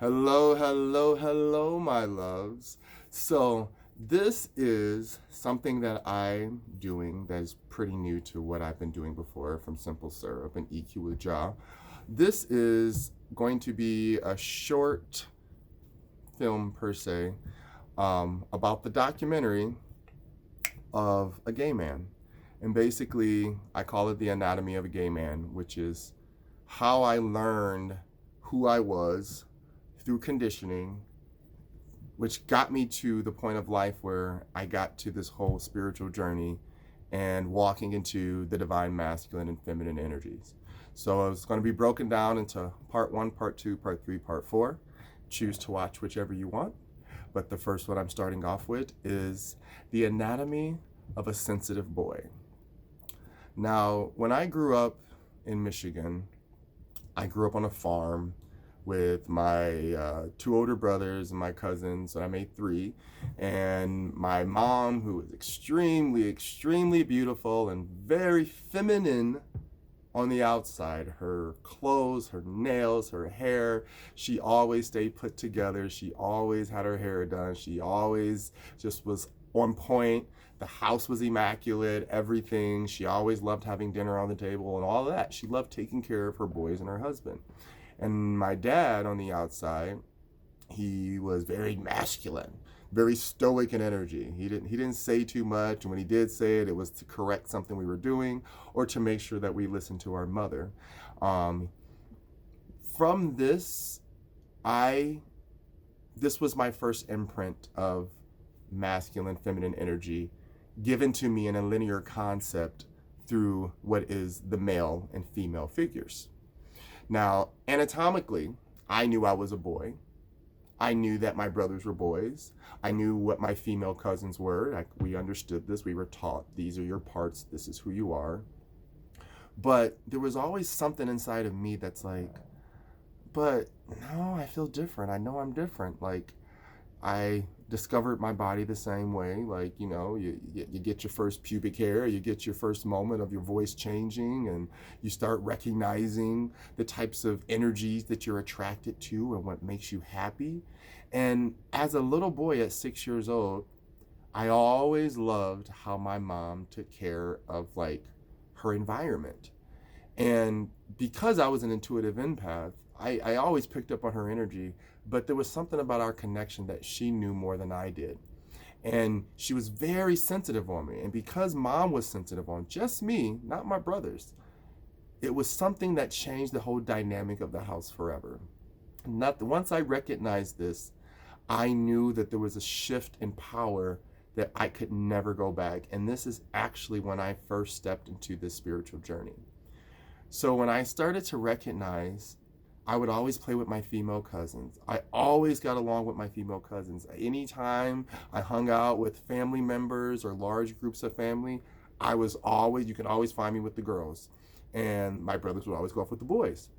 Hello, hello, hello, my loves. So, this is something that I'm doing that is pretty new to what I've been doing before from Simple Syrup and EQ with Ja. This is going to be a short film, per se, about the documentary of a gay man. And basically, I call it The Anatomy of a Gay Man, which is how I learned who I was through conditioning, which got me to the point of life where I got to this whole spiritual journey and walking into the divine masculine and feminine energies. So it's going to be broken down into part one, part two, part three, part four. Choose to watch whichever you want. But the first one I'm starting off with is The Anatomy of a Sensitive Boy. Now, when I grew up in Michigan, I grew up on a farm with my two older brothers and my cousins, and I made three. And my mom, who was extremely, extremely beautiful and very feminine on the outside, her clothes, her nails, her hair, she always stayed put together. She always had her hair done. She always just was on point. The house was immaculate, everything. She always loved having dinner on the table and all of that. She loved taking care of her boys and her husband. And my dad on the outside, he was very masculine, very stoic in energy. He didn't say too much, and when he did say it, it was to correct something we were doing or to make sure that we listened to our mother. Um, from this, I this was my first imprint of masculine feminine energy given to me in a linear concept through what is the male and female figures. Now, anatomically, I knew I was a boy. I knew that my brothers were boys. I knew what my female cousins were. We understood this. We were taught these are your parts. This is who you are. But there was always something inside of me that's like, but no, I feel different. I know I'm different. Like, I discovered my body the same way. Like, you get your first pubic hair, you get your first moment of your voice changing, and you start recognizing the types of energies that you're attracted to and what makes you happy. And as a little boy at 6 years old, I always loved how my mom took care of like her environment. And because I was an intuitive empath, I always picked up on her energy, but there was something about our connection that she knew more than I did. And she was very sensitive on me. And because mom was sensitive on just me, not my brothers, it was something that changed the whole dynamic of the house forever. Not once I recognized this, I knew that there was a shift in power that I could never go back. And this is actually when I first stepped into this spiritual journey. So when I started to recognize, I would always play with my female cousins. I always got along with my female cousins. Anytime I hung out with family members or large groups of family, you can always find me with the girls. And my brothers would always go off with the boys.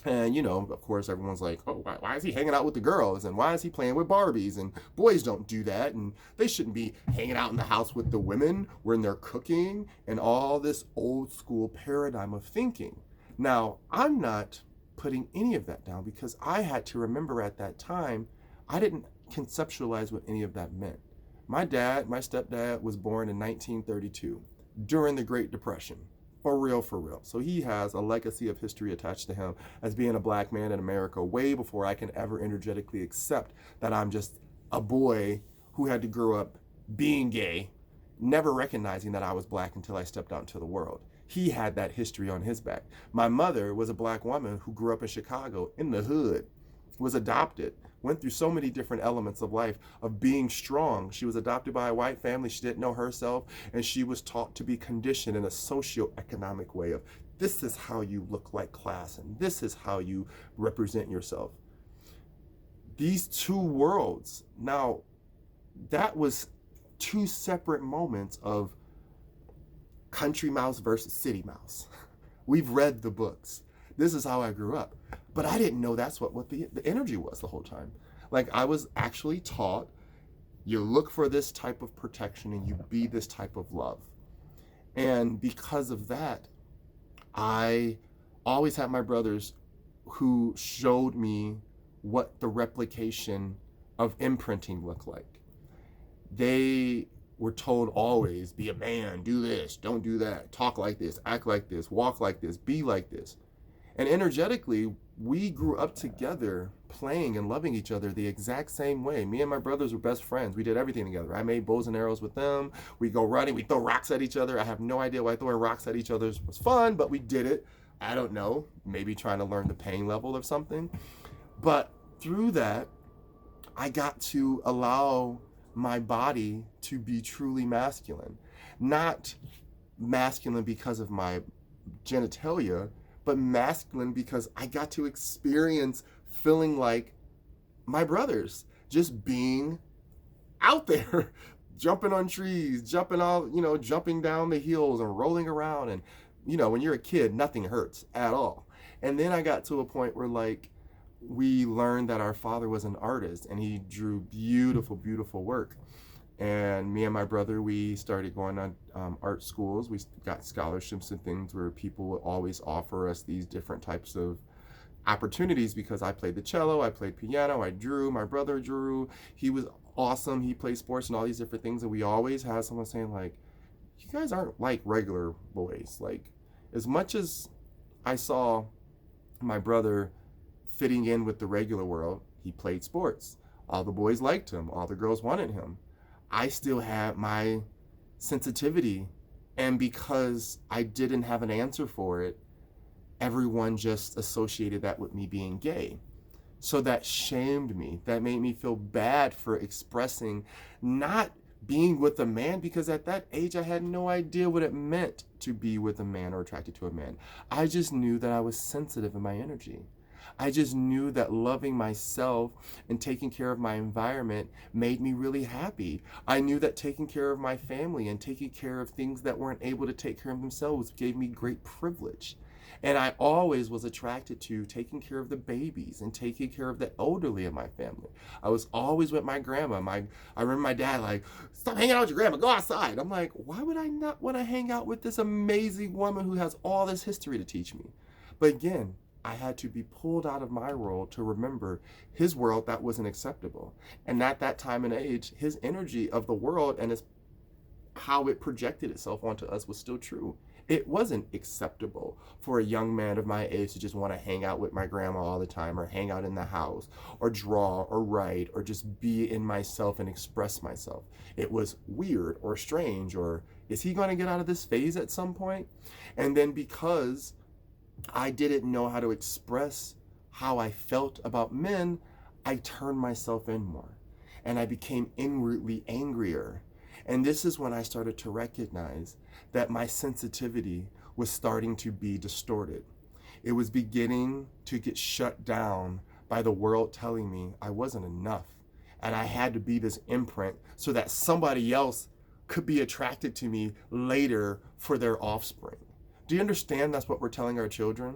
And, of course, everyone's like, oh, why is he hanging out with the girls? And why is he playing with Barbies? And boys don't do that. And they shouldn't be hanging out in the house with the women when they're cooking and all this old school paradigm of thinking. Now, I'm not putting any of that down because I had to remember at that time, I didn't conceptualize what any of that meant. My stepdad, was born in 1932 during the Great Depression. For real, for real. So he has a legacy of history attached to him as being a black man in America way before I can ever energetically accept that I'm just a boy who had to grow up being gay, never recognizing that I was black until I stepped out into the world. He had that history on his back. My mother was a black woman who grew up in Chicago in the hood, was adopted, went through so many different elements of life of being strong. She was adopted by a white family. She didn't know herself, and she was taught to be conditioned in a socioeconomic way of this is how you look like class and this is how you represent yourself. These two worlds. Now, that was two separate moments of country mouse versus city mouse. We've read the books. This is how I grew up. But I didn't know that's what the energy was the whole time. Like, I was actually taught you look for this type of protection and you be this type of love. And because of that, I always had my brothers who showed me what the replication of imprinting looked like. They were told always, be a man, do this, don't do that, talk like this, act like this, walk like this, be like this. And energetically, we grew up together playing and loving each other the exact same way. Me and my brothers were best friends. We did everything together. I made bows and arrows with them. We go running. We throw rocks at each other. I have no idea why throwing rocks at each other was fun, but we did it. I don't know. Maybe trying to learn the pain level of something. But through that, I got to allow my body to be truly masculine. Not masculine because of my genitalia, but masculine because I got to experience feeling like my brothers, just being out there, jumping on trees, jumping down the hills and rolling around. And, when you're a kid, nothing hurts at all. And then I got to a point where we learned that our father was an artist and he drew beautiful, beautiful work. And me and my brother, we started going on art schools. We got scholarships and things where people would always offer us these different types of opportunities because I played the cello, I played piano, I drew, my brother drew. He was awesome. He played sports and all these different things. And we always had someone saying you guys aren't like regular boys. As much as I saw my brother fitting in with the regular world, he played sports. All the boys liked him. All the girls wanted him. I still had my sensitivity, and because I didn't have an answer for it, everyone just associated that with me being gay. So that shamed me. That made me feel bad for expressing not being with a man, because at that age I had no idea what it meant to be with a man or attracted to a man. I just knew that I was sensitive in my energy. I just knew that loving myself and taking care of my environment made me really happy. I knew that taking care of my family and taking care of things that weren't able to take care of themselves gave me great privilege. And I always was attracted to taking care of the babies and taking care of the elderly in my family. I was always with my grandma. I remember my dad stop hanging out with your grandma, go outside. I'm like, why would I not want to hang out with this amazing woman who has all this history to teach me? But again, I had to be pulled out of my world to remember his world that wasn't acceptable. And at that time and age, his energy of the world and how it projected itself onto us was still true. It wasn't acceptable for a young man of my age to just want to hang out with my grandma all the time, or hang out in the house, or draw, or write, or just be in myself and express myself. It was weird or strange, or is he going to get out of this phase at some point? And then because I didn't know how to express how I felt about men, I turned myself in more, and I became inwardly angrier. And this is when I started to recognize that my sensitivity was starting to be distorted. It was beginning to get shut down by the world telling me I wasn't enough, and I had to be this imprint so that somebody else could be attracted to me later for their offspring. Do you understand that's what we're telling our children?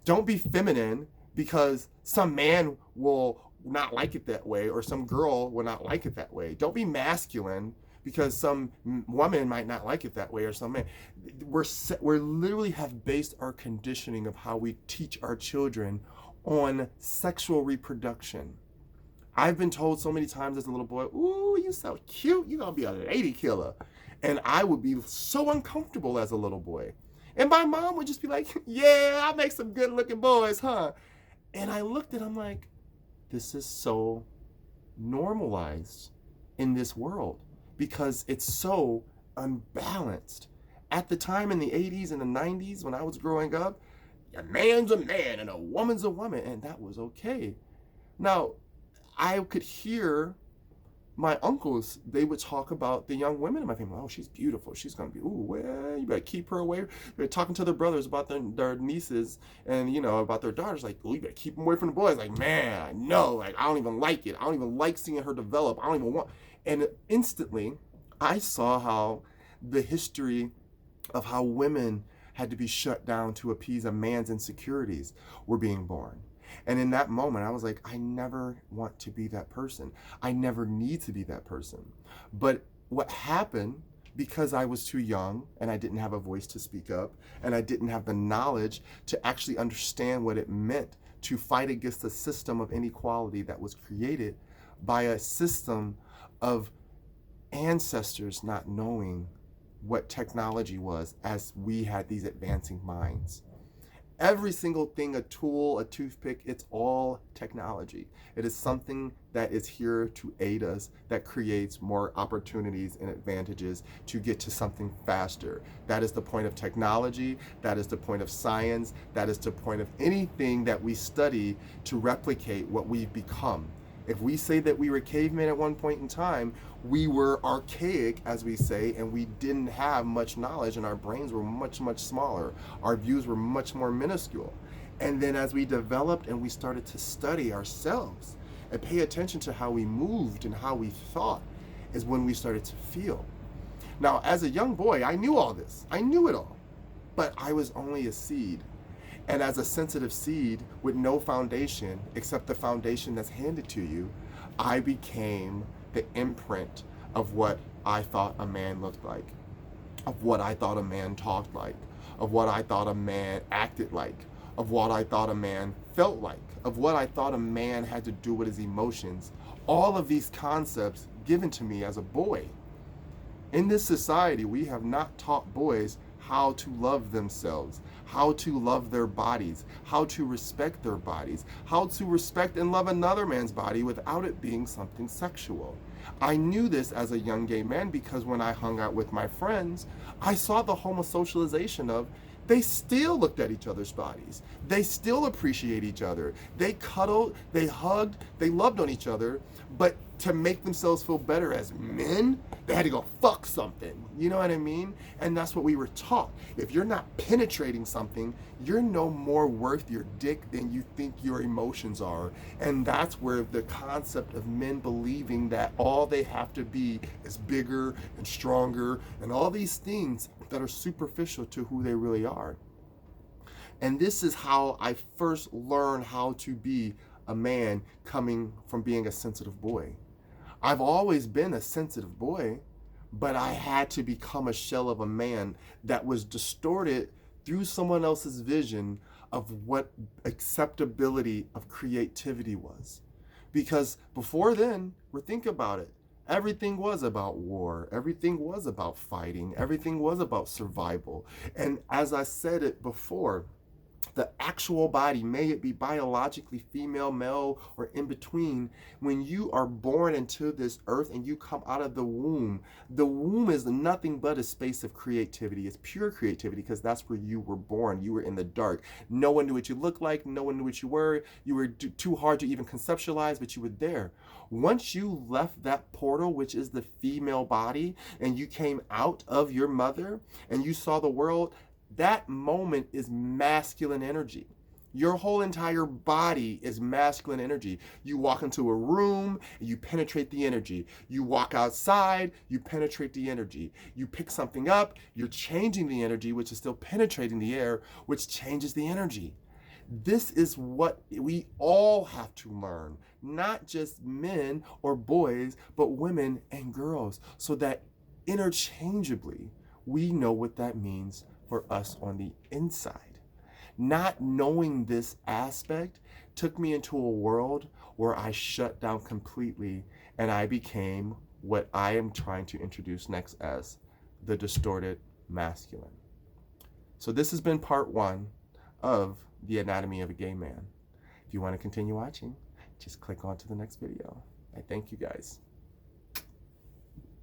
Don't be feminine because some man will not like it that way, or some girl will not like it that way. Don't be masculine because some woman might not like it that way, or some man. We're literally have based our conditioning of how we teach our children on sexual reproduction. I've been told so many times as a little boy, ooh, you so cute, you're gonna be a lady killer. And I would be so uncomfortable as a little boy. And my mom would just be like, yeah, I make some good looking boys, huh? And I looked at him like, this is so normalized in this world because it's so unbalanced. At the time in the 80s and the 90s when I was growing up, a man's a man and a woman's a woman, and that was okay. Now, I could hear my uncles, they would talk about the young women in my family. Oh, she's beautiful. She's going to be, ooh, well, you better keep her away. They're talking to their brothers about their nieces and, about their daughters. Like, oh, you better keep them away from the boys. Like, man, no, I don't even like it. I don't even like seeing her develop. I don't even want. And instantly, I saw how the history of how women had to be shut down to appease a man's insecurities were being born. And in that moment, I was like, I never want to be that person. I never need to be that person. But what happened, because I was too young and I didn't have a voice to speak up and I didn't have the knowledge to actually understand what it meant to fight against a system of inequality that was created by a system of ancestors not knowing what technology was as we had these advancing minds. Every single thing, a tool, a toothpick, it's all technology. It is something that is here to aid us, that creates more opportunities and advantages to get to something faster. That is the point of technology. That is the point of science. That is the point of anything that we study to replicate what we've become. If we say that we were cavemen at one point in time, we were archaic, as we say, and we didn't have much knowledge, and our brains were much, much smaller. Our views were much more minuscule. And then as we developed and we started to study ourselves and pay attention to how we moved and how we thought, is when we started to feel. Now, as a young boy, I knew all this. I knew it all. But I was only a seed. And as a sensitive seed with no foundation except the foundation that's handed to you, I became the imprint of what I thought a man looked like, of what I thought a man talked like, of what I thought a man acted like, of what I thought a man felt like, of what I thought a man had to do with his emotions. All of these concepts given to me as a boy. In this society, we have not taught boys how to love themselves, how to love their bodies, how to respect their bodies, how to respect and love another man's body without it being something sexual. I knew this as a young gay man because when I hung out with my friends, I saw the homosocialization of they still looked at each other's bodies. They still appreciate each other. They cuddled, they hugged, they loved on each other, but to make themselves feel better as men, they had to go fuck something. You know what I mean? And that's what we were taught. If you're not penetrating something, you're no more worth your dick than you think your emotions are. And that's where the concept of men believing that all they have to be is bigger and stronger and all these things that are superficial to who they really are. And this is how I first learned how to be a man, coming from being a sensitive boy. I've always been a sensitive boy, but I had to become a shell of a man that was distorted through someone else's vision of what acceptability of creativity was. Because before then, think about it, everything was about war, everything was about fighting, everything was about survival. And as I said it before, the actual body, may it be biologically female, male, or in between, when you are born into this earth and you come out of the womb is nothing but a space of creativity. It's pure creativity because that's where you were born. You were in the dark. No one knew what you looked like. No one knew what you were. You were too hard to even conceptualize, but you were there. Once you left that portal, which is the female body, and you came out of your mother and you saw the world, that moment is masculine energy. Your whole entire body is masculine energy. You walk into a room, you penetrate the energy. You walk outside, you penetrate the energy. You pick something up, you're changing the energy, which is still penetrating the air, which changes the energy. This is what we all have to learn, not just men or boys, but women and girls, so that interchangeably we know what that means for us on the inside. Not knowing this aspect took me into a world where I shut down completely and I became what I am trying to introduce next as the distorted masculine. So this has been part 1 of The Anatomy of a Gay Man. If you want to continue watching, just click on to the next video. I thank you guys.